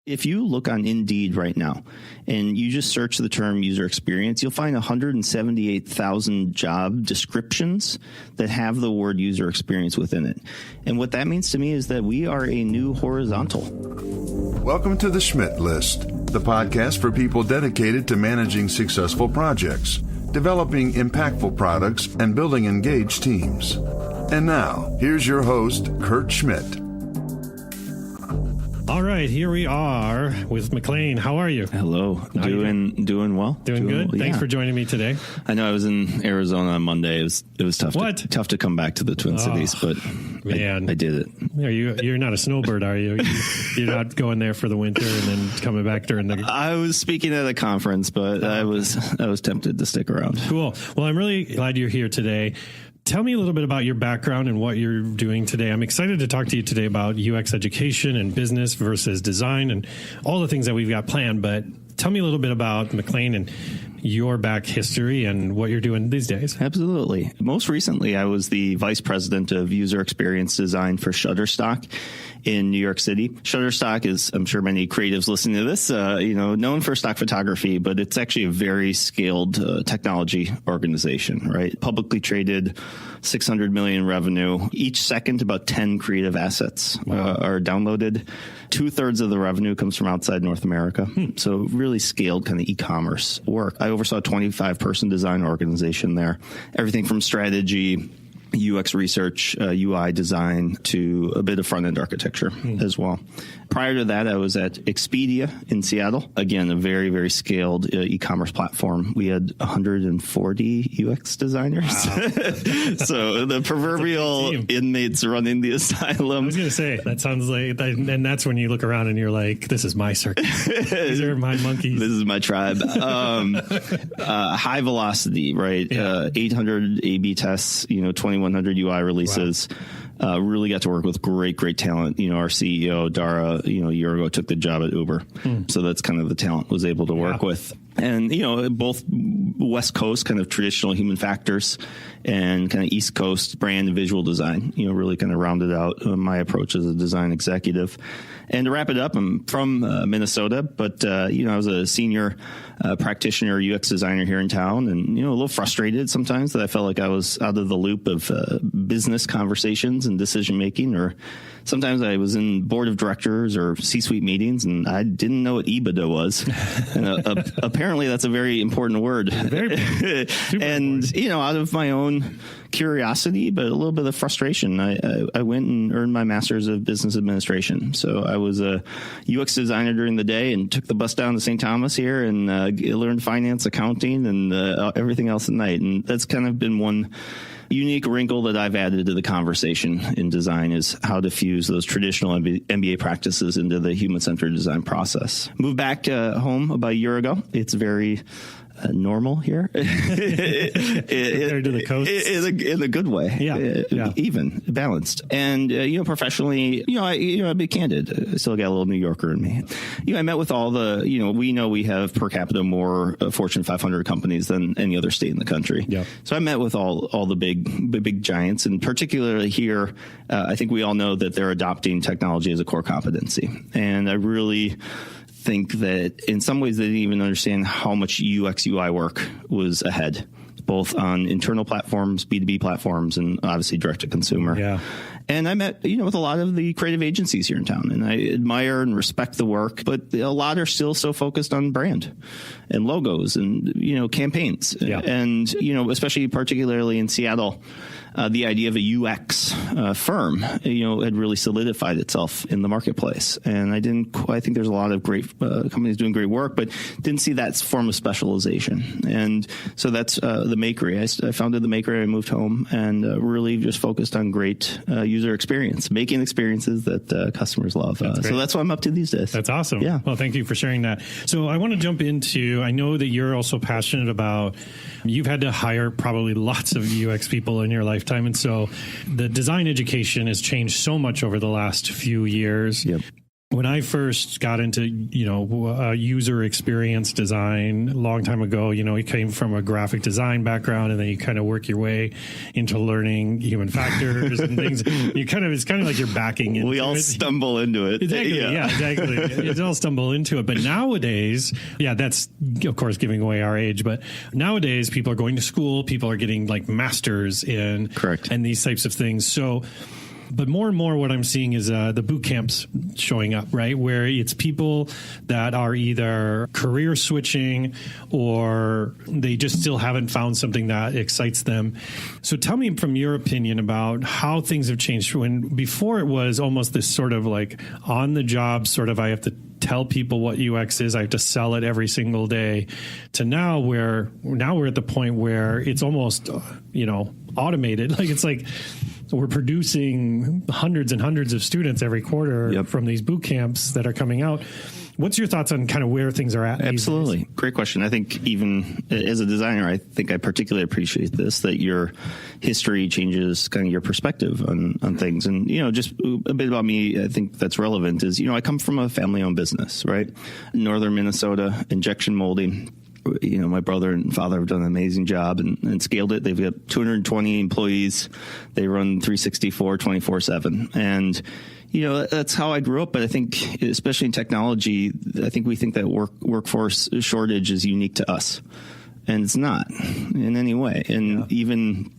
If you look on Indeed right now and you just search the term user experience, you'll find 178,000 job descriptions that have the word user experience within it. And what that means to me is that we are a new horizontal. Welcome to the Schmidt List, the podcast for people dedicated to managing successful projects, developing impactful products, and building engaged teams. And now, here's your host, Kurt Schmidt. All right, here we are with McLean. How are you? Hello. Doing well. Doing good. Yeah. Thanks for joining me today. I know I was in Arizona on Monday. It was tough. Tough to come back to the Twin Cities, but man, I did it. You're not a snowbird, are you? You're not going there for the winter and then coming back during the. I was speaking at a conference, but I was tempted to stick around. Cool. Well, I'm really glad you're here today. Tell me a little bit about your background and what you're doing today. I'm excited to talk to you today about UX education and business versus design and all the things that we've got planned. But tell me a little bit about McLean and your back history and what you're doing these days. Absolutely. Most recently, I was the vice president of user experience design for Shutterstock in New York City. Shutterstock is, I'm sure many creatives listening to this, known for stock photography, but it's actually a very scaled technology organization, right? Publicly traded, 600 million revenue. Each second, about 10 creative assets are downloaded. 2/3 of the revenue comes from outside North America. So really scaled kind of e-commerce work. I oversaw a 25-person design organization there. Everything from strategy, UX research, UI design, to a bit of front-end architecture as well. Prior to that, I was at Expedia in Seattle. Again, a very, very scaled e-commerce platform. We had 140 UX designers. Wow. So the proverbial inmates running the asylum. I was going to say, that sounds like, and that's when you look around and you're like, this is my circus. These are my monkeys. This is my tribe. High velocity, right? Yeah. 800 A/B tests, 2,100 UI releases. Wow. Really got to work with great talent. Our CEO, Dara, a year ago took the job at Uber. So that's kind of the talent was able to work with. And, both West Coast kind of traditional human factors and kind of East Coast brand and visual design, really kind of rounded out my approach as a design executive. And to wrap it up, I'm from Minnesota, but, I was a senior practitioner, UX designer here in town, and, a little frustrated sometimes that I felt like I was out of the loop of business conversations and decision making, or sometimes I was in board of directors or C-suite meetings and I didn't know what EBITDA was. And apparently that's a very important word. Very and, important. Out of my own curiosity, but a little bit of frustration, I went and earned my master's of business administration. So I was a UX designer during the day and took the bus down to St. Thomas here and learned finance, accounting, and everything else at night. And that's kind of been one unique wrinkle that I've added to the conversation in design, is how to fuse those traditional MBA practices into the human-centered design process. Moved back home about a year ago. It's very normal here. Compared to the coast? In a good way. Yeah. Even, balanced. And, professionally, I'll be candid. I still got a little New Yorker in me. I met with all the, we have per capita more Fortune 500 companies than any other state in the country. Yep. So I met with all the big giants, and particularly here, I think we all know that they're adopting technology as a core competency. And I really think that in some ways they didn't even understand how much UX UI work was ahead, both on internal platforms, B2B platforms, and obviously direct to consumer. Yeah. And I met, with a lot of the creative agencies here in town, and I admire and respect the work, but a lot are still so focused on brand and logos and, campaigns. Yeah. And, especially particularly in Seattle, the idea of a UX firm, had really solidified itself in the marketplace. And I think there's a lot of great companies doing great work, but didn't see that form of specialization. And so that's the Makery. I founded the Makery. I moved home and really just focused on great user experience, making experiences that customers love. So that's what I'm up to these days. That's awesome. Yeah. Well, thank you for sharing that. So I want to jump into, I know that you're also passionate about, you've had to hire probably lots of UX people in your lifetime. And so the design education has changed so much over the last few years. Yep. When I first got into, user experience design a long time ago, you came from a graphic design background, and then you kind of work your way into learning human factors and things. It's kind of like you're backing into it. We all stumble into it. Exactly. Yeah, exactly. You all stumble into it. But nowadays, that's of course giving away our age, but nowadays people are going to school, people are getting like masters in correct and these types of things. So, but more and more what I'm seeing is the boot camps showing up, right? Where it's people that are either career switching or they just still haven't found something that excites them. So tell me from your opinion about how things have changed. When before it was almost this sort of like on the job sort of, I have to tell people what UX is, I have to sell it every single day, to now we're at the point where it's almost, automated. Like it's like, we're producing hundreds and hundreds of students every quarter from these boot camps that are coming out. What's your thoughts on kind of where things are at? Absolutely. Great question. I think even as a designer, I think I particularly appreciate this, that your history changes kind of your perspective on things. And, just a bit about me, I think that's relevant is, I come from a family-owned business, right? Northern Minnesota, injection molding. My brother and father have done an amazing job and scaled it. They've got 220 employees. They run 364, 24/7. And, that's how I grew up. But I think, especially in technology, I think we think that workforce shortage is unique to us. And it's not in any way. And even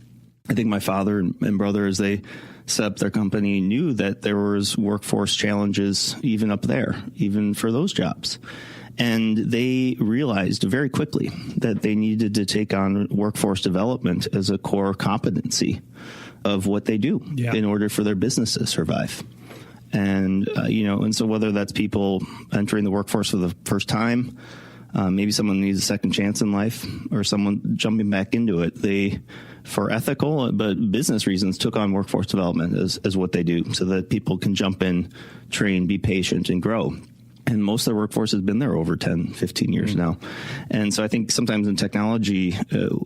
I think my father and brother, as they set up their company, knew that there was workforce challenges even up there, even for those jobs. And they realized very quickly that they needed to take on workforce development as a core competency of what they do in order for their business to survive. And, and so whether that's people entering the workforce for the first time, maybe someone needs a second chance in life, or someone jumping back into it, they, for ethical but business reasons, took on workforce development as what they do so that people can jump in, train, be patient, and grow. And most of the workforce has been there over 10, 15 years now. And so I think sometimes in technology,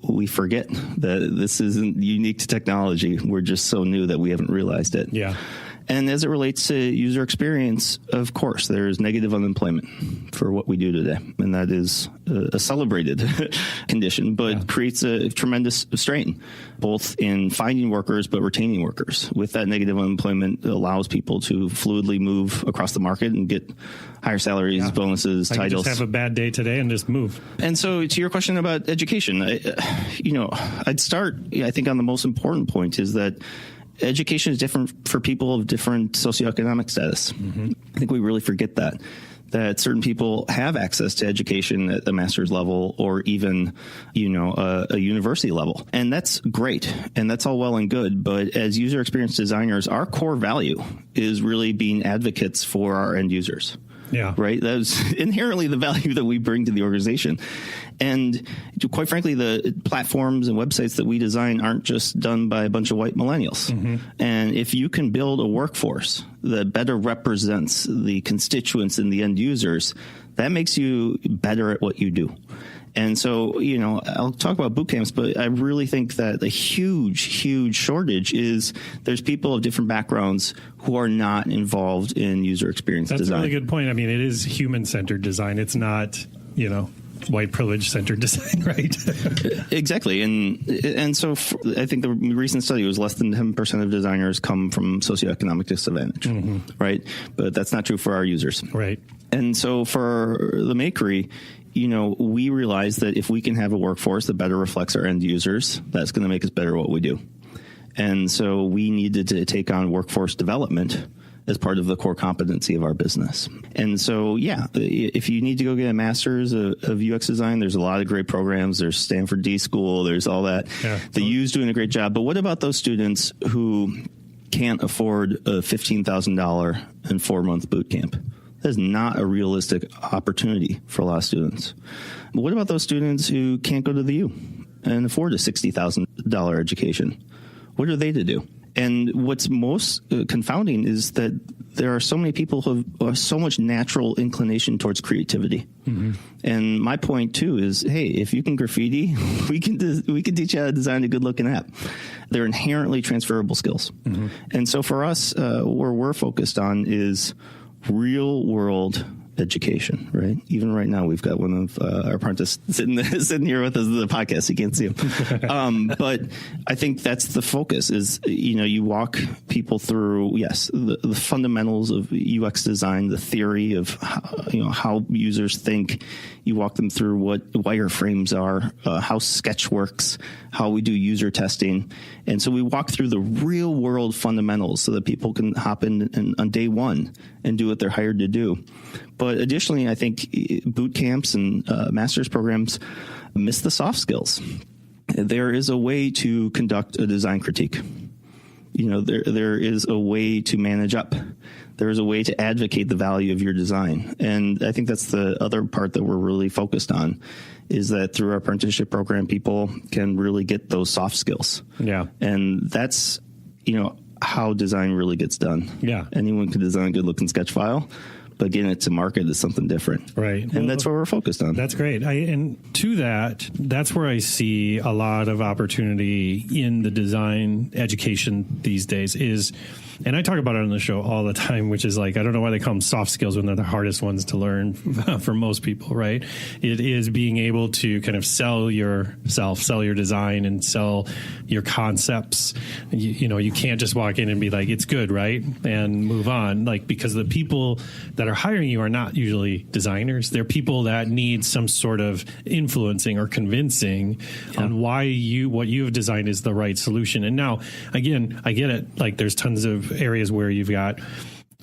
we forget that this isn't unique to technology. We're just so new that we haven't realized it. Yeah. And as it relates to user experience, of course, there is negative unemployment for what we do today. And that is a celebrated condition, but creates a tremendous strain, both in finding workers, but retaining workers. With that negative unemployment, it allows people to fluidly move across the market and get higher salaries, bonuses, titles. Just have a bad day today and just move. And so to your question about education, I'd start, I think, on the most important point is that education is different for people of different socioeconomic status. Mm-hmm. I think we really forget that certain people have access to education at the master's level or even, a university level. And that's great. And that's all well and good. But as user experience designers, our core value is really being advocates for our end users. Yeah. Right. That's inherently the value that we bring to the organization. And quite frankly, the platforms and websites that we design aren't just done by a bunch of white millennials. Mm-hmm. And if you can build a workforce that better represents the constituents and the end users, that makes you better at what you do. And so, I'll talk about boot camps, but I really think that the huge, huge shortage is there's people of different backgrounds who are not involved in user experience design. That's a really good point. I mean, it is human-centered design. It's not, white privilege-centered design, right? Exactly. And so I think the recent study was less than 10% of designers come from socioeconomic disadvantage, right? But that's not true for our users. Right. And so for the Makery, we realize that if we can have a workforce that better reflects our end users, that's going to make us better at what we do. And so we needed to take on workforce development as part of the core competency of our business. And so, if you need to go get a master's of UX design, there's a lot of great programs. There's Stanford D School. There's all that. Yeah. The U's doing a great job. But what about those students who can't afford a $15,000 and 4-month boot camp? That is not a realistic opportunity for a lot of students. But what about those students who can't go to the U and afford a $60,000 education? What are they to do? And what's most confounding is that there are so many people who have so much natural inclination towards creativity. Mm-hmm. And my point, too, is, hey, if you can graffiti, we can teach you how to design a good-looking app. They're inherently transferable skills. Mm-hmm. And so for us, where we're focused on is real world education, right? Even right now, we've got one of our apprentices sitting here with us in the podcast. You can't see him. But I think that's the focus is, you walk people through, yes, the fundamentals of UX design, the theory of how users think. You walk them through what wireframes are, how Sketch works, how we do user testing. And so we walk through the real world fundamentals so that people can hop in on day one and do what they're hired to do. But additionally, I think boot camps and master's programs miss the soft skills. There is a way to conduct a design critique. There is a way to manage up. There is a way to advocate the value of your design. And I think that's the other part that we're really focused on, is that through our apprenticeship program, people can really get those soft skills. Yeah. And that's, how design really gets done. Yeah. Anyone can design a good looking sketch file, but getting it to market is something different. Right. And that's what we're focused on. That's great. And to that's where I see a lot of opportunity in the design education these days is, and I talk about it on the show all the time, which is like, I don't know why they call them soft skills when they're the hardest ones to learn for most people, right? It is being able to kind of sell yourself, sell your design, and sell your concepts. You can't just walk in and be like, it's good, right? And move on. Like, because the people that are hiring you are not usually designers. They're people that need some sort of influencing or convincing on why what you have designed is the right solution. And now, again, I get it. Like, there's tons of areas where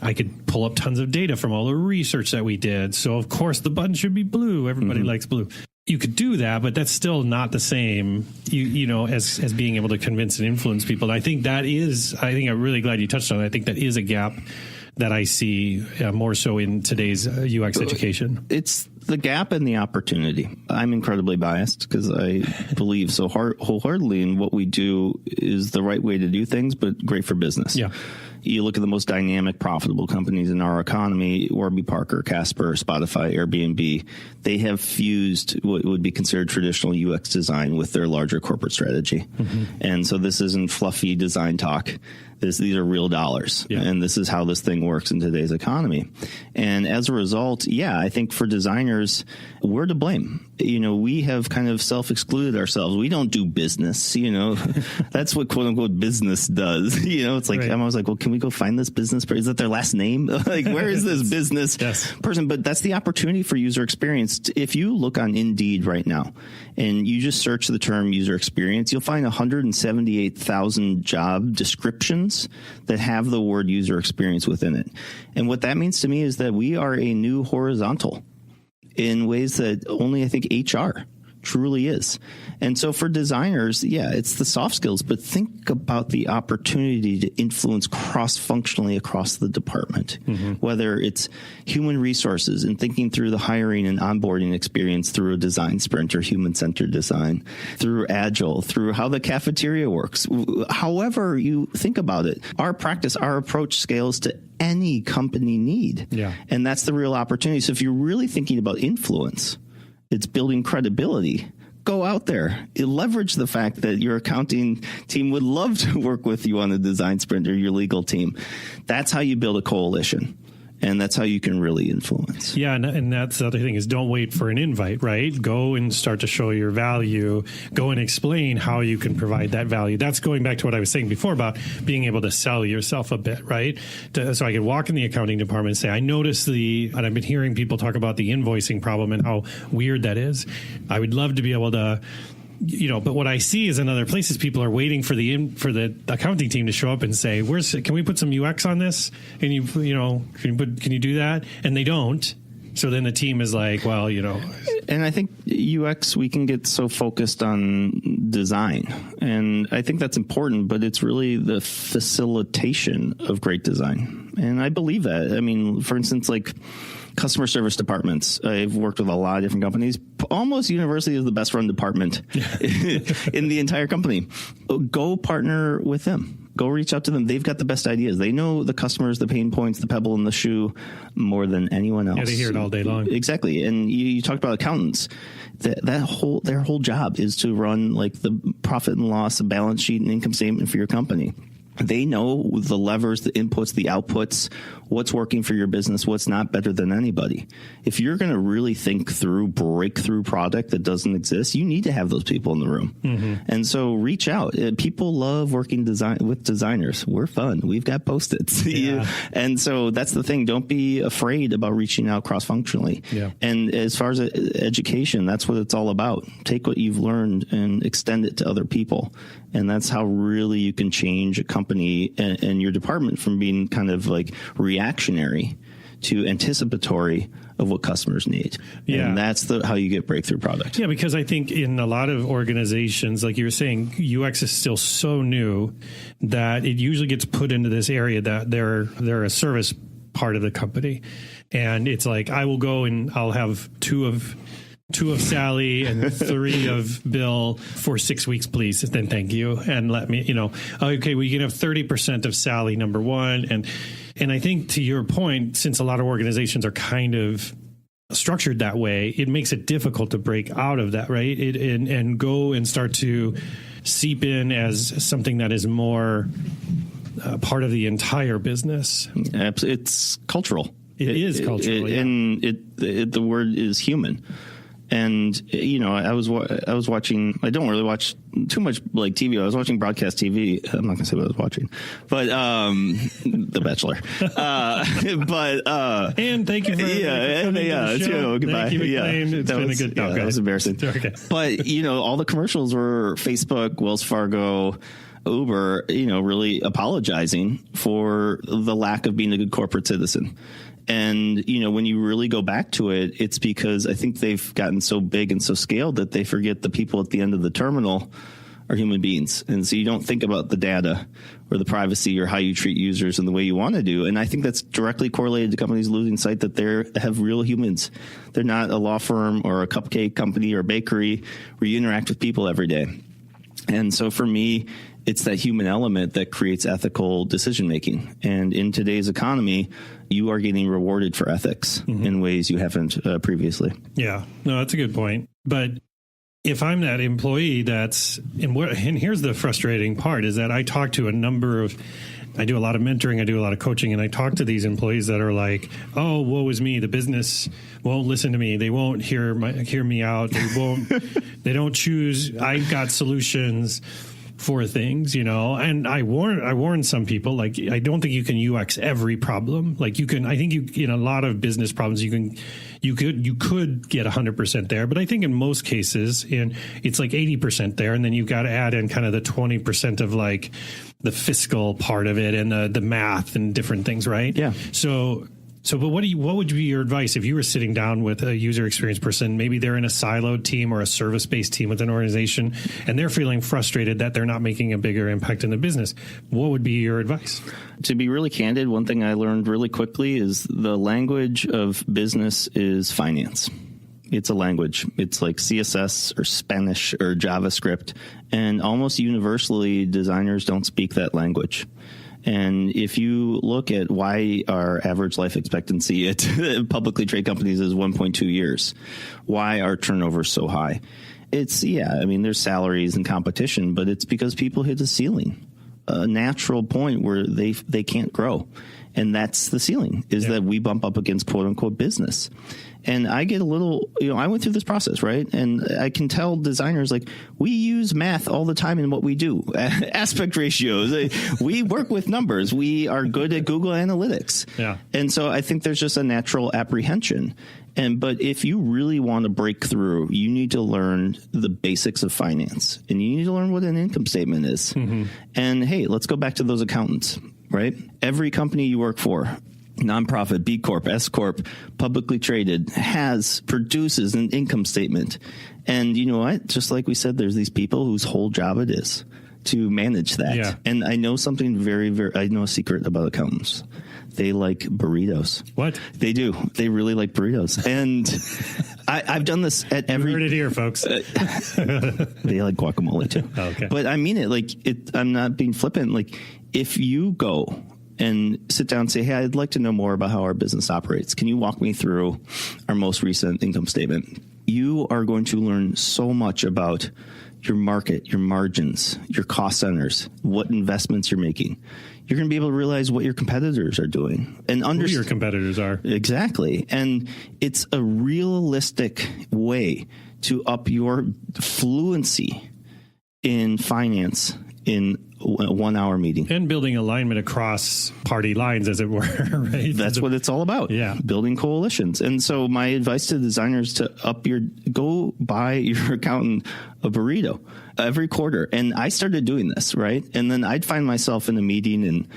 I could pull up tons of data from all the research that we did. So of course the button should be blue. Everybody likes blue. You could do that, but that's still not the same, as being able to convince and influence people. And I think I'm really glad you touched on it. I think that is a gap that I see more so in today's UX education. It's the gap and the opportunity. I'm incredibly biased because I believe so wholeheartedly in what we do is the right way to do things, but great for business. Yeah. You look at the most dynamic, profitable companies in our economy, Warby Parker, Casper, Spotify, Airbnb. They have fused what would be considered traditional UX design with their larger corporate strategy. Mm-hmm. And so this isn't fluffy design talk. These are real dollars. Yeah. And this is how this thing works in today's economy. And as a result, I think for designers, we're to blame. We have kind of self-excluded ourselves. We don't do business, That's what quote unquote business does. It's like, right. I'm always like, well, can we go find this business? Is that their last name? Like, where is this business person? But that's the opportunity for user experience. If you look on Indeed right now and you just search the term user experience, you'll find 178,000 job descriptions that have the word user experience within it. And what that means to me is that we are a new horizontal in ways that only I think HR truly is. And so for designers, it's the soft skills, but think about the opportunity to influence cross-functionally across the department, whether it's human resources and thinking through the hiring and onboarding experience through a design sprint or human-centered design, through Agile, through how the cafeteria works. However you think about it, our approach scales to any company need. Yeah. And that's the real opportunity. So if you're really thinking about influence, it's building credibility. Go out there. Leverage the fact that your accounting team would love to work with you on a design sprint or your legal team. That's how you build a coalition. And that's how you can really influence. Yeah, and that's the other thing is don't wait for an invite, right? Go and start to show your value. Go and explain how you can provide that value. That's going back to what I was saying before about being able to sell yourself a bit, right? So I could walk in the accounting department and say, I noticed and I've been hearing people talk about the invoicing problem and how weird that is. I would love to be able to... but what I see is in other places, people are waiting for the accounting team to show up and say, can we put some UX on this? Can you do that? And they don't. So then the team is like, well, And I think UX, we can get so focused on design. And I think that's important, but it's really the facilitation of great design. And I believe that. I mean, for instance, like customer service departments. I've worked with a lot of different companies. Almost universally is the best run department in the entire company. Go partner with them. Go reach out to them. They've got the best ideas. They know the customers, the pain points, the pebble in the shoe more than anyone else. Yeah, they hear it all day long. Exactly. And you talked about accountants. Their whole job is to run like the profit and loss, a balance sheet and income statement for your company. They know the levers, the inputs, the outputs, what's working for your business, what's not, better than anybody. If you're going to really think through breakthrough product that doesn't exist, you need to have those people in the room. Mm-hmm. And so reach out. People love working with designers. We're fun. We've got Post-its. Yeah. And so that's the thing. Don't be afraid about reaching out cross-functionally. Yeah. And as far as education, that's what it's all about. Take what you've learned and extend it to other people. And that's how really you can change a company and your department from being kind of like reactionary to anticipatory of what customers need. Yeah. And that's how you get breakthrough product. Yeah, because I think in a lot of organizations, like you were saying, UX is still so new that it usually gets put into this area that they're a service part of the company. And it's like, I will go and I'll have two of Sally and 3 of Bill for 6 weeks, please. Then thank you. And let me, okay, well, you can have 30% of Sally, number one. And I think to your point, since a lot of organizations are kind of structured that way, it makes it difficult to break out of that, right? And go and start to seep in as something that is more part of the entire business. It's cultural. It is cultural. And the word is human. And, I was watching, I don't really watch too much like TV. I was watching broadcast TV. I'm not going to say what I was watching, but The Bachelor. And thank you for the show. Goodbye. Thank you, McLean. It's been a good talk. That was embarrassing. Okay. But, all the commercials were Facebook, Wells Fargo, Uber, really apologizing for the lack of being a good corporate citizen. And, when you really go back to it, it's because I think they've gotten so big and so scaled that they forget the people at the end of the terminal are human beings. And so you don't think about the data or the privacy or how you treat users and the way you want to do. And I think that's directly correlated to companies losing sight that they have real humans. They're not a law firm or a cupcake company or bakery where you interact with people every day. And so for me, it's that human element that creates ethical decision making. And in today's economy, you are getting rewarded for ethics in ways you haven't previously. Yeah, no, that's a good point. But if I'm that employee and here's the frustrating part is that I talk to I do a lot of mentoring, I do a lot of coaching, and I talk to these employees that are like, oh, woe is me. The business won't listen to me. They won't hear me out. They don't choose. I've got solutions for things, and I warn some people, like, I don't think you can UX every problem. Like I think in a lot of business problems, you could get 100% there. But I think in most cases, it's like 80% there. And then you've got to add in kind of the 20% of like the fiscal part of it and the math and different things, right? Yeah. But what would be your advice if you were sitting down with a user experience person? Maybe they're in a siloed team or a service-based team with an organization, and they're feeling frustrated that they're not making a bigger impact in the business. What would be your advice? To be really candid, one thing I learned really quickly is the language of business is finance. It's a language. It's like CSS or Spanish or JavaScript, and almost universally, designers don't speak that language. And if you look at why our average life expectancy at publicly traded companies is 1.2 years, why our turnover is so high, there's salaries and competition, but it's because people hit a ceiling, a natural point where they can't grow. And that's the ceiling, that we bump up against quote unquote business. And I get a little, I went through this process, right? And I can tell designers, like, we use math all the time in what we do. Aspect ratios. We work with numbers. We are good at Google Analytics. Yeah. And so I think there's just a natural apprehension. But if you really want to break through, you need to learn the basics of finance. And you need to learn what an income statement is. Mm-hmm. And hey, let's go back to those accountants, right? Every company you work for, nonprofit, B Corp, S Corp, publicly traded, produces an income statement. And you know what? Just like we said, there's these people whose whole job it is to manage that. Yeah. And I know something I know a secret about accountants. They like burritos. What? They do. They really like burritos. And I've done this at every... You heard it here, folks. They like guacamole too. Oh, okay. But I mean it, I'm not being flippant. Like, if you go and sit down and say, hey, I'd like to know more about how our business operates. Can you walk me through our most recent income statement? You are going to learn so much about your market, your margins, your cost centers, what investments you're making, you're going to be able to realize what your competitors are doing and understand who your competitors are. Exactly. And it's a realistic way to up your fluency in finance in a 1 hour meeting. And building alignment across party lines, as it were, right? That's what it's all about. Yeah. Building coalitions. And so my advice to designers to go buy your accountant a burrito every quarter. And I started doing this, right? And then I'd find myself in a meeting and,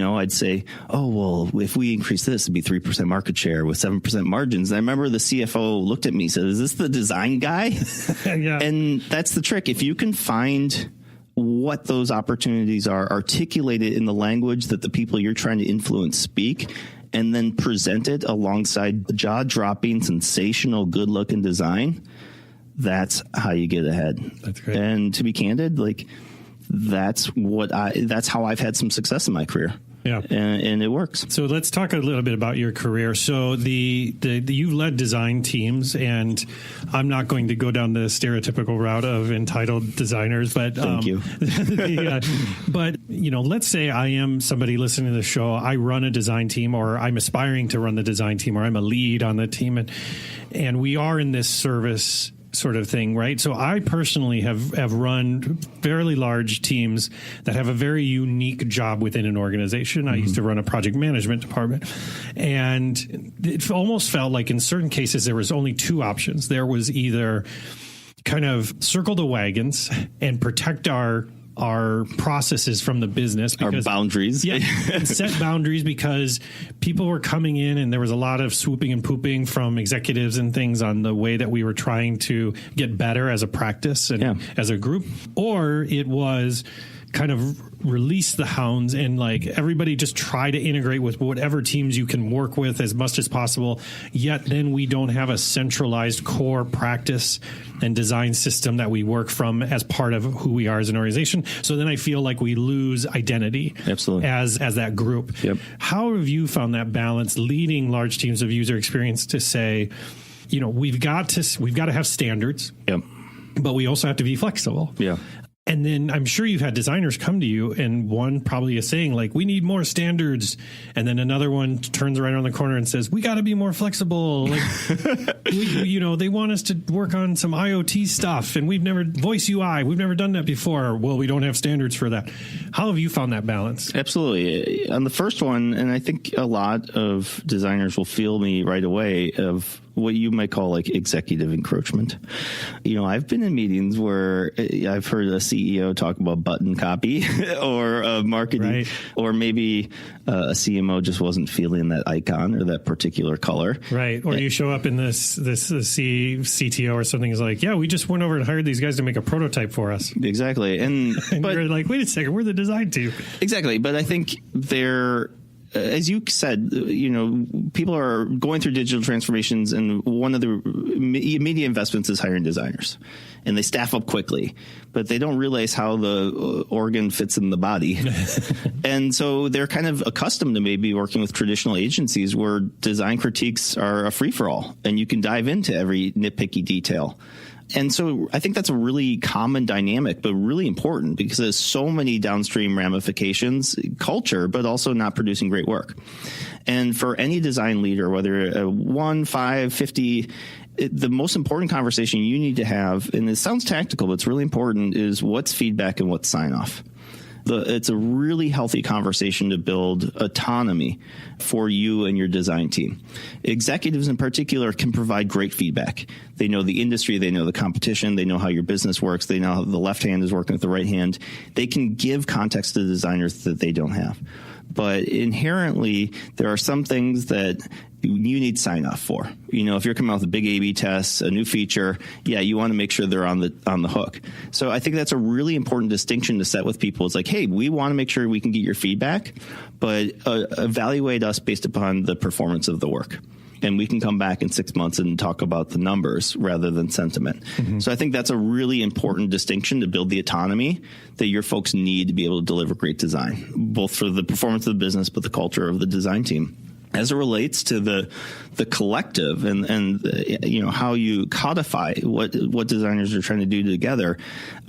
I'd say, oh, well, if we increase this, it'd be 3% market share with 7% margins. And I remember the CFO looked at me and said, is this the design guy? Yeah. And that's the trick. If you can find what those opportunities are, articulated in the language that the people you're trying to influence speak, and then present it alongside jaw-dropping, sensational, good-looking design, that's how you get ahead. That's great. And to be candid, that's how I've had some success in my career. Yeah. And it works. So let's talk a little bit about your career. So you've led design teams, and I'm not going to go down the stereotypical route of entitled designers, but thank you. But let's say I am somebody listening to the show. I run a design team, or I'm aspiring to run the design team, or I'm a lead on the team, and we are in this service sort of thing, right? So I personally have run fairly large teams that have a very unique job within an organization. I used to run a project management department, and it almost felt like in certain cases there was only two options. There was either kind of circle the wagons and protect our processes from the business, because, our boundaries. Yeah, and set boundaries, because people were coming in and there was a lot of swooping and pooping from executives and things on the way that we were trying to get better as a practice and as a group. Or it was kind of release the hounds and everybody just try to integrate with whatever teams you can work with as much as possible. Yet then we don't have a centralized core practice and design system that we work from as part of who we are as an organization. So then I feel like we lose identity. Absolutely. as that group. Yep. How have you found that balance leading large teams of user experience to say, we've got to have standards. Yep. But we also have to be flexible. Yeah. And then I'm sure you've had designers come to you, and one probably is saying we need more standards. And then another one turns right around the corner and says, we got to be more flexible. They want us to work on some IoT stuff, and voice UI, we've never done that before. Well, we don't have standards for that. How have you found that balance? Absolutely. On the first one, and I think a lot of designers will feel me right away, of what you might call executive encroachment. I've been in meetings where I've heard a CEO talk about button copy or marketing, right. Or maybe a CMO just wasn't feeling that icon or that particular color. Right. Or you show up in this CTO or something is like, yeah, we just went over and hired these guys to make a prototype for us. Exactly. But you're like, wait a second, we're the design team. Exactly. But I think as you said, people are going through digital transformations, and one of the immediate investments is hiring designers, and they staff up quickly, but they don't realize how the organ fits in the body. And so they're kind of accustomed to maybe working with traditional agencies where design critiques are a free-for-all, and you can dive into every nitpicky detail. And so I think that's a really common dynamic, but really important, because there's so many downstream ramifications, culture, but also not producing great work. And for any design leader, whether 1, 5, 50, the most important conversation you need to have, and it sounds tactical, but it's really important, is what's feedback and what's sign off. It's a really healthy conversation to build autonomy for you and your design team. Executives in particular can provide great feedback. They know the industry, they know the competition, they know how your business works, they know how the left hand is working with the right hand. They can give context to designers that they don't have. But inherently, there are some things that you need sign off for. If you're coming out with a big A/B test, a new feature, you want to make sure they're on the hook. So I think that's a really important distinction to set with people. It's like, hey, we want to make sure we can get your feedback, but evaluate us based upon the performance of the work. And we can come back in 6 months and talk about the numbers rather than sentiment. Mm-hmm. So I think that's a really important distinction to build the autonomy that your folks need to be able to deliver great design, both for the performance of the business, but the culture of the design team. As it relates to the collective and how you codify what designers are trying to do together,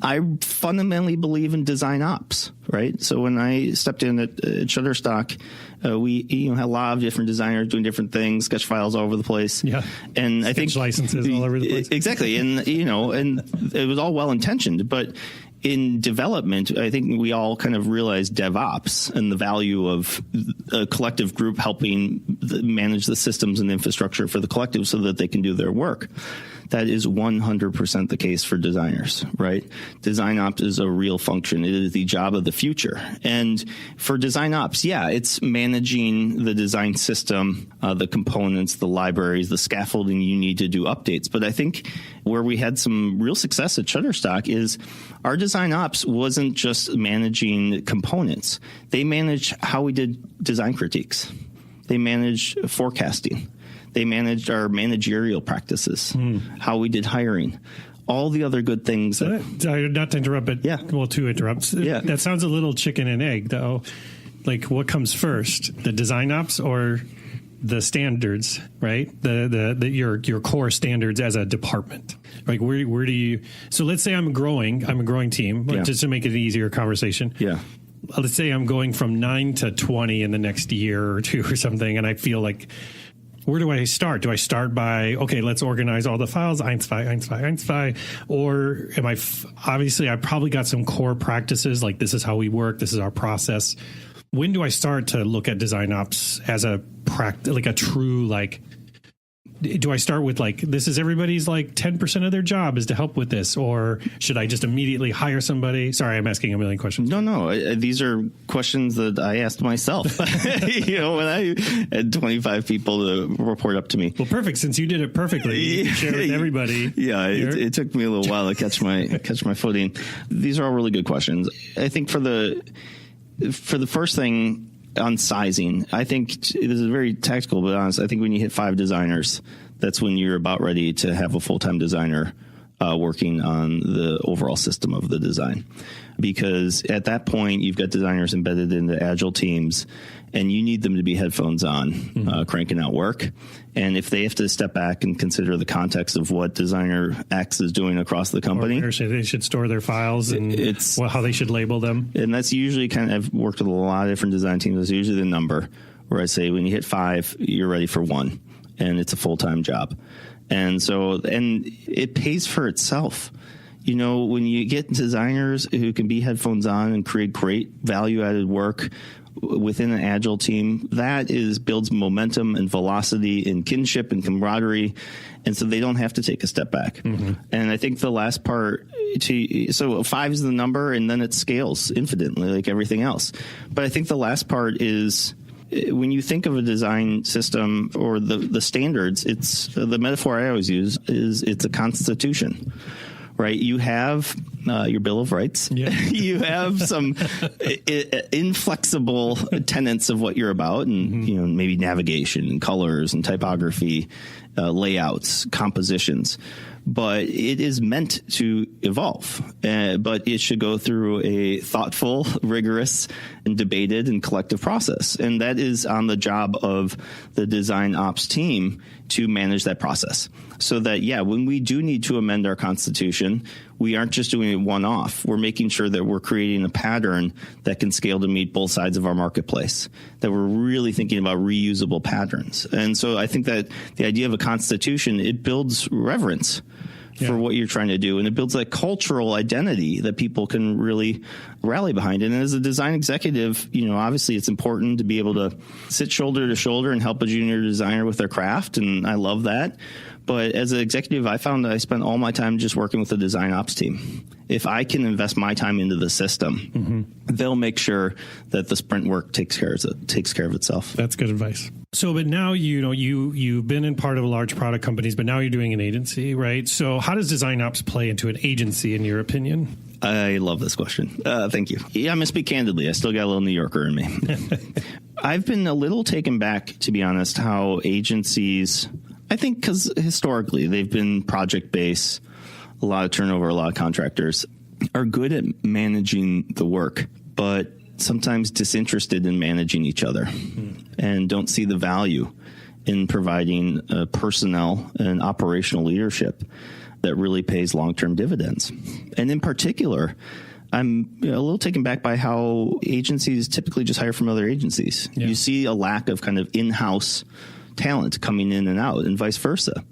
I fundamentally believe in DesignOps, right? So when I stepped in at Shutterstock, we had a lot of different designers doing different things, sketch files all over the place. Yeah, and sketch I think licenses all over the place. Exactly, and and it was all well intentioned, but in development, I think we all kind of realize DevOps and the value of a collective group helping manage the systems and infrastructure for the collective so that they can do their work. That is 100% the case for designers, right? DesignOps is a real function. It is the job of the future. And for DesignOps, it's managing the design system, the components, the libraries, the scaffolding you need to do updates. But I think where we had some real success at Shutterstock is our DesignOps wasn't just managing components. They managed how we did design critiques. They managed forecasting. They managed our managerial practices, how we did hiring, all the other good things. Not to interrupt, but to interrupt. That sounds a little chicken and egg, though. Like, what comes first, the design ops or the standards? Right, your core standards as a department. Like, where do you? So let's say I'm a growing team, just to make it an easier conversation. Yeah. Let's say I'm going from 9 to 20 in the next year or two or something, and I feel like, where do I start? Do I start by, okay, let's organize all the files, Einstein, or am I, obviously I probably got some core practices, like this is how we work, this is our process. When do I start to look at DesignOps as a true, do I start with this is everybody's 10% of their job is to help with this, or should I just immediately hire somebody? Sorry, I'm asking a million questions. No. These are questions that I asked myself, when I had 25 people to report up to me. Well, perfect. Since you did it perfectly, you can share with everybody. Yeah, it took me a little while to catch my footing. These are all really good questions. I think for the first thing, on sizing, I think this is very tactical, but honest. I think when you hit 5 designers, that's when you're about ready to have a full-time designer working on the overall system of the design. Because at that point, you've got designers embedded into agile teams, and you need them to be headphones on, cranking out work. And if they have to step back and consider the context of what designer X is doing across the company, or where they should store their files and how they should label them. And that's usually I've worked with a lot of different design teams. That's usually the number where I say when you hit 5, you're ready for 1, and it's a full-time job. And it pays for itself. When you get designers who can be headphones on and create great value-added work within an agile team, that builds momentum and velocity and kinship and camaraderie, and so they don't have to take a step back. Mm-hmm. And I think the last part, so 5 is the number, and then it scales infinitely like everything else. But I think the last part is, when you think of a design system or the standards, it's the metaphor I always use is it's a constitution. Right, you have your Bill of Rights. Yeah. You have some inflexible tenets of what you're about, and maybe navigation and colors and typography, layouts, compositions. But it is meant to evolve. But it should go through a thoughtful, rigorous, and debated and collective process. And that is on the job of the design ops team to manage that process. So that, when we do need to amend our constitution, we aren't just doing it one-off. We're making sure that we're creating a pattern that can scale to meet both sides of our marketplace, that we're really thinking about reusable patterns. And so I think that the idea of a constitution, it builds reverence for what you're trying to do. And it builds that cultural identity that people can really rally behind. And as a design executive, obviously it's important to be able to sit shoulder to shoulder and help a junior designer with their craft. And I love that. But as an executive, I found that I spent all my time just working with the design ops team. If I can invest my time into the system, they'll make sure that the sprint work takes care of itself. That's good advice. So, but now, you've been in part of a large product companies, but now you're doing an agency, right? So how does design ops play into an agency, in your opinion? I love this question. Thank you. Yeah, I'm going to speak candidly. I still got a little New Yorker in me. I've been a little taken back, to be honest, how agencies, I think because historically they've been project-based, a lot of turnover, a lot of contractors, are good at managing the work, but sometimes disinterested in managing each other and don't see the value in providing personnel and operational leadership that really pays long-term dividends. And in particular, I'm a little taken back by how agencies typically just hire from other agencies. Yeah. You see a lack of kind of in-house talent coming in and out and vice versa.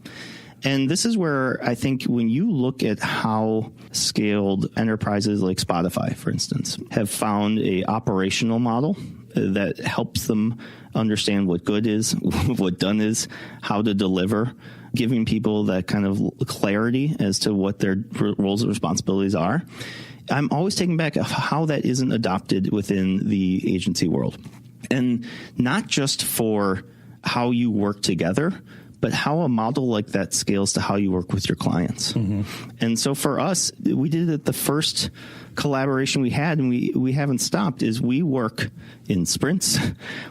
And this is where I think when you look at how scaled enterprises like Spotify, for instance, have found a operational model that helps them understand what good is, what done is, how to deliver, giving people that kind of clarity as to what their roles and responsibilities are. I'm always taken back of how that isn't adopted within the agency world. And not just for how you work together, but how a model like that scales to how you work with your clients. Mm-hmm. And so for us, we did it the first collaboration we had, and we haven't stopped, is we work in sprints,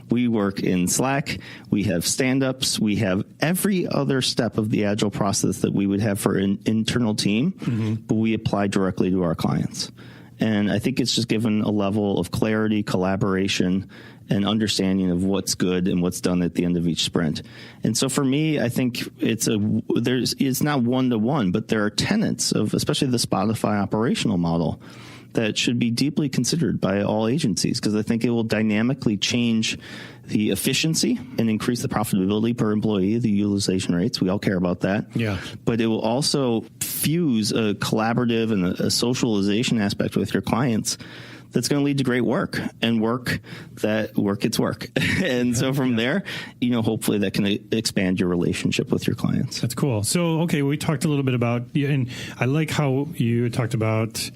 we work in Slack, we have stand-ups, we have every other step of the Agile process that we would have for an internal team, but we apply directly to our clients. And I think it's just given a level of clarity, collaboration, and understanding of what's good and what's done at the end of each sprint. And so for me, I think it's not one-to-one, but there are tenets of especially the Spotify operational model that should be deeply considered by all agencies, because I think it will dynamically change the efficiency and increase the profitability per employee, the utilization rates. We all care about that. Yeah. But it will also fuse a collaborative and a socialization aspect with your clients that's going to lead to great work, and work gets work. And so from there, hopefully that can expand your relationship with your clients. That's cool. So, okay, we talked a little bit about, and I like how you talked about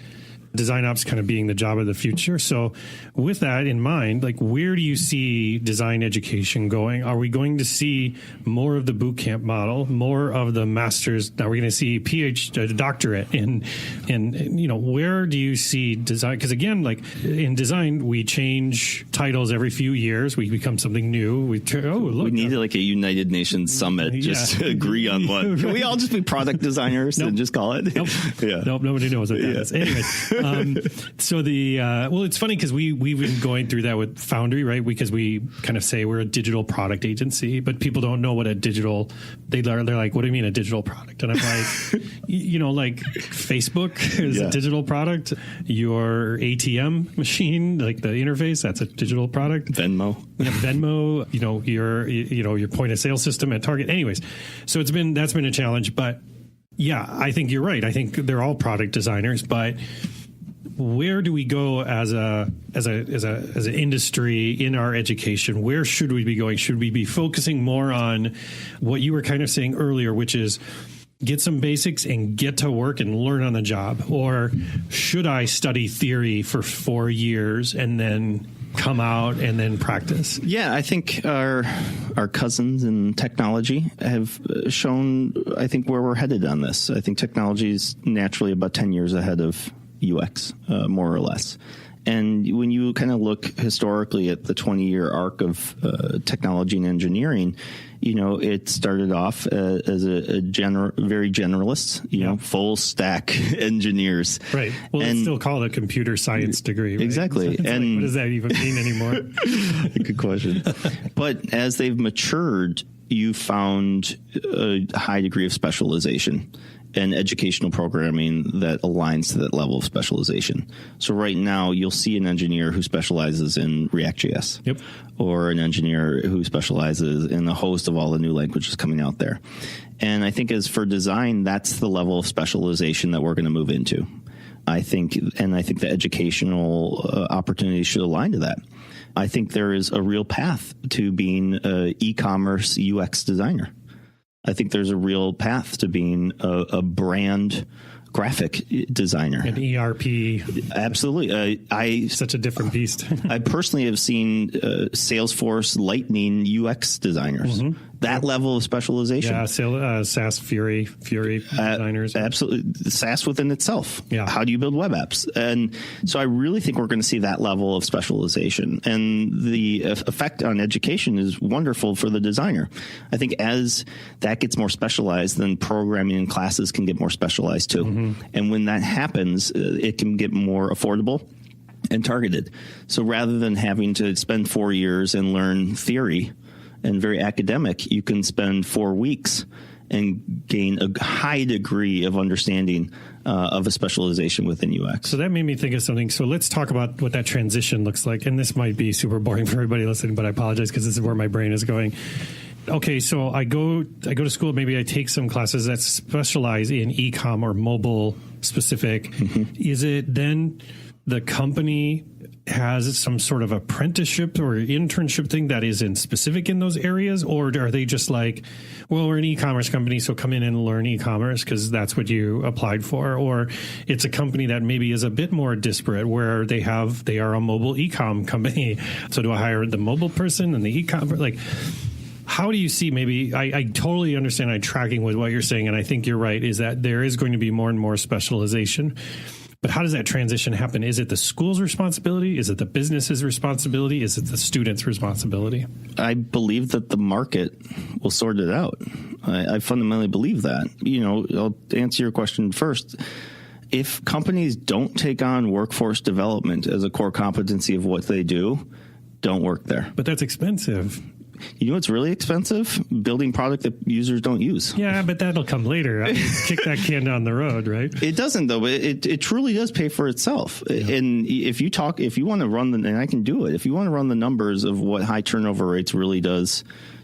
DesignOps kind of being the job of the future. So with that in mind, like, where do you see design education going? Are we going to see more of the boot camp model, more of the master's? Are we going to see PhD, doctorate? And where do you see design? Because again, like in design, we change titles every few years. We become something new. We needed like a United Nations summit just to agree on what. Can we all just be product designers and just call it? Nope. Yeah. Nope. Nobody knows what that is. Anyways. So it's funny because we've been going through that with Foundry, right? Because we kind of say we're a digital product agency, but people don't know what they're like, what do you mean a digital product? And I'm like, like Facebook is a digital product. Your ATM machine, like the interface, that's a digital product. Venmo, your point of sale system at Target. Anyways, so that's been a challenge, but yeah, I think you're right. I think they're all product designers, but where do we go as an industry in our education? Where should we be going? Should we be focusing more on what you were kind of saying earlier, which is get some basics and get to work and learn on the job? Or should I study theory for 4 years and then come out and then practice? Yeah, I think our cousins in technology have shown, I think, where we're headed on this. I think technology is naturally about 10 years ahead of UX, more or less. And when you kind of look historically at the 20-year arc of technology and engineering, it started off as a very generalist, full stack engineers. Right. Well, it's still called a computer science degree. Right? Exactly. And what does that even mean anymore? Good question. But as they've matured, you found a high degree of specialization and educational programming that aligns to that level of specialization. So right now, you'll see an engineer who specializes in React.js, or an engineer who specializes in a host of all the new languages coming out there. And I think as for design, that's the level of specialization that we're going to move into. I think the educational opportunities should align to that. I think there is a real path to being an e-commerce UX designer. I think there's a real path to being a brand graphic designer. An ERP. Absolutely. Such a different beast. I personally have seen Salesforce Lightning UX designers. Mm-hmm. That level of specialization. Yeah, SaaS Fury designers. Absolutely. SaaS within itself. Yeah. How do you build web apps? And so I really think we're going to see that level of specialization. And the effect on education is wonderful for the designer. I think as that gets more specialized, then programming and classes can get more specialized too. Mm-hmm. And when that happens, it can get more affordable. and targeted. So rather than having to spend 4 years and learn theory and very academic, you can spend 4 weeks and gain a high degree of understanding of a specialization within UX. So that made me think of something. So let's talk about what that transition looks like. And this might be super boring for everybody listening, but I apologize because this is where my brain is going. Okay, so I go to school. Maybe I take some classes that specialize in e-com or mobile specific. Mm-hmm. Is it then the company has some sort of apprenticeship or internship thing that is in specific in those areas? Or are they just like, well, we're an e-commerce company, so come in and learn e-commerce because that's what you applied for? Or it's a company that maybe is a bit more disparate where they are a mobile e-com company. So do I hire the mobile person and the e-com? Like, how do you see, maybe, I totally understand, I'm tracking with what you're saying, and I think you're right, is that there is going to be more and more specialization. But how does that transition happen? Is it the school's responsibility? Is it the business's responsibility? Is it the student's responsibility? I believe that the market will sort it out. I fundamentally believe that. I'll answer your question first. If companies don't take on workforce development as a core competency of what they do, don't work there. But that's expensive. You know what's really expensive? Building product that users don't use. Yeah, but that'll come later. Kick that can down the road, right? It doesn't, though. But it truly does pay for itself. Yeah. And if you want to run and I can do it, if you want to run the numbers of what high turnover rates really does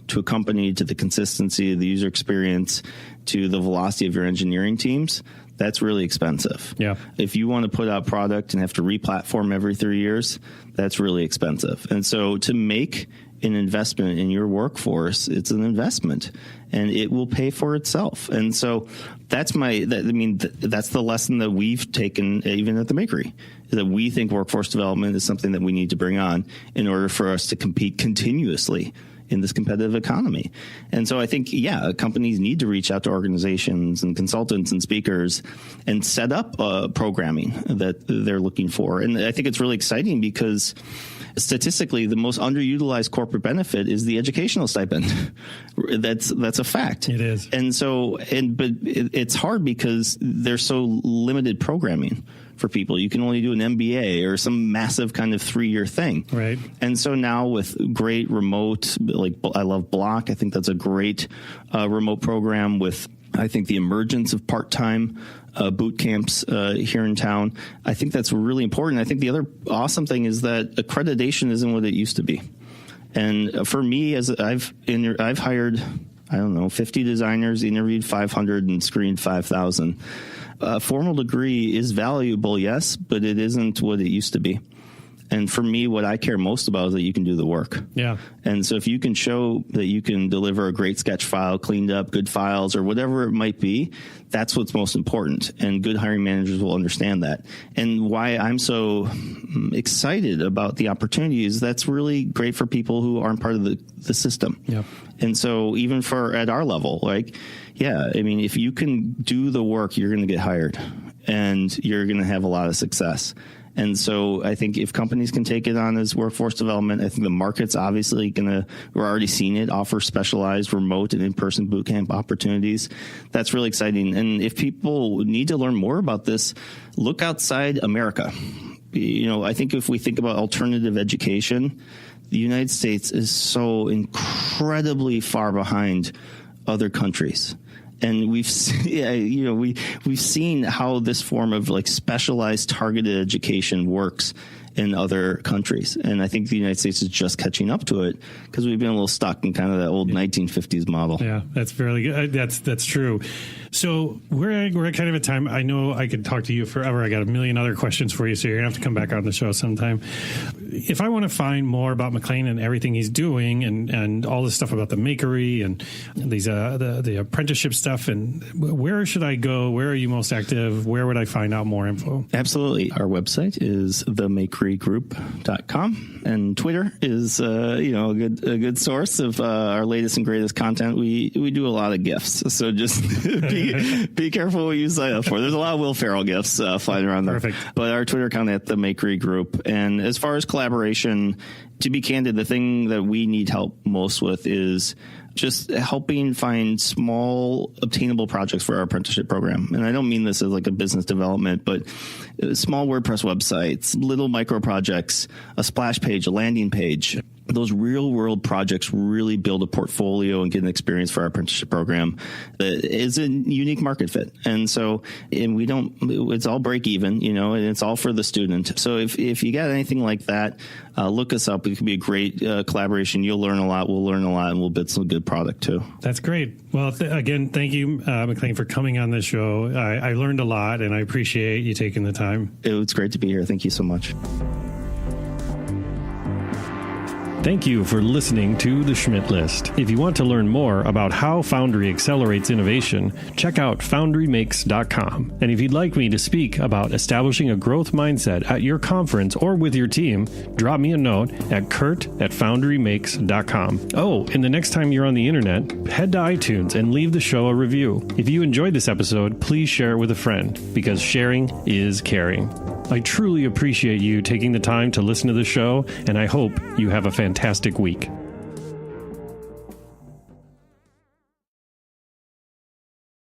to a company, to the consistency of the user experience, to the velocity of your engineering teams, that's really expensive. Yeah. If you want to put out product and have to re-platform every 3 years, that's really expensive. And so to make an investment in your workforce, it's an investment and it will pay for itself. And so that's that's the lesson that we've taken even at the Makery, is that we think workforce development is something that we need to bring on in order for us to compete continuously in this competitive economy. And so I think, companies need to reach out to organizations and consultants and speakers and set up programming that they're looking for. And I think it's really exciting because statistically, the most underutilized corporate benefit is the educational stipend. That's a fact. It is. And so, but it's hard because there's so limited programming for people. You can only do an MBA or some massive kind of 3-year thing. Right. And so now with great remote, like I love Block. I think that's a great remote program with, I think, the emergence of part-time boot camps here in town. I think that's really important. I think the other awesome thing is that accreditation isn't what it used to be. And for me, as I've hired, 50 designers, interviewed 500 and screened 5,000. A formal degree is valuable, yes, but it isn't what it used to be. And for me, what I care most about is that you can do the work. Yeah. And so if you can show that you can deliver a great sketch file, cleaned up, good files, or whatever it might be, that's what's most important. And good hiring managers will understand that. And why I'm so excited about the opportunity is that's really great for people who aren't part of the system. Yeah. And so even at our level, if you can do the work, you're going to get hired and you're going to have a lot of success. And so I think if companies can take it on as workforce development, I think the market's obviously we're already seeing it offer specialized remote and in-person bootcamp opportunities. That's really exciting. And if people need to learn more about this, look outside America. I think if we think about alternative education, the United States is so incredibly far behind other countries. And we've seen how this form of specialized targeted education works in other countries. And I think the United States is just catching up to it because we've been a little stuck in kind of that old 1950s model. Yeah, that's fairly good. That's true. So we're at kind of a time, I know I could talk to you forever. I got a million other questions for you, so you're going to have to come back on the show sometime. If I want to find more about McLean and everything he's doing and all this stuff about the Makery and these the apprenticeship stuff, and where should I go? Where are you most active? Where would I find out more info? Absolutely. Our website is themakerygroup.com, and Twitter is a good source of our latest and greatest content. We do a lot of GIFs, so just be careful what you sign up for. There's a lot of Will Ferrell GIFs flying around there. Perfect. But our Twitter account at the Makery Group. And as far as collaboration, to be candid, the thing that we need help most with is just helping find small obtainable projects for our apprenticeship program. And I don't mean this as like a business development, but small WordPress websites, little micro projects, a splash page, a landing page. Those real world projects really build a portfolio and get an experience for our apprenticeship program that is a unique market fit. And so, it's all break even, and it's all for the student. So if you got anything like that, look us up. It could be a great collaboration. You'll learn a lot. We'll learn a lot, and we'll build some good product too. That's great. Well, again, thank you, McLean, for coming on this show. I learned a lot, and I appreciate you taking the time. It was great to be here. Thank you so much. Thank you for listening to The Schmidt List. If you want to learn more about how Foundry accelerates innovation, check out foundrymakes.com. And if you'd like me to speak about establishing a growth mindset at your conference or with your team, drop me a note at kurt@foundrymakes.com. Oh, and the next time you're on the internet, head to iTunes and leave the show a review. If you enjoyed this episode, please share it with a friend, because sharing is caring. I truly appreciate you taking the time to listen to the show, and I hope you have a fantastic week.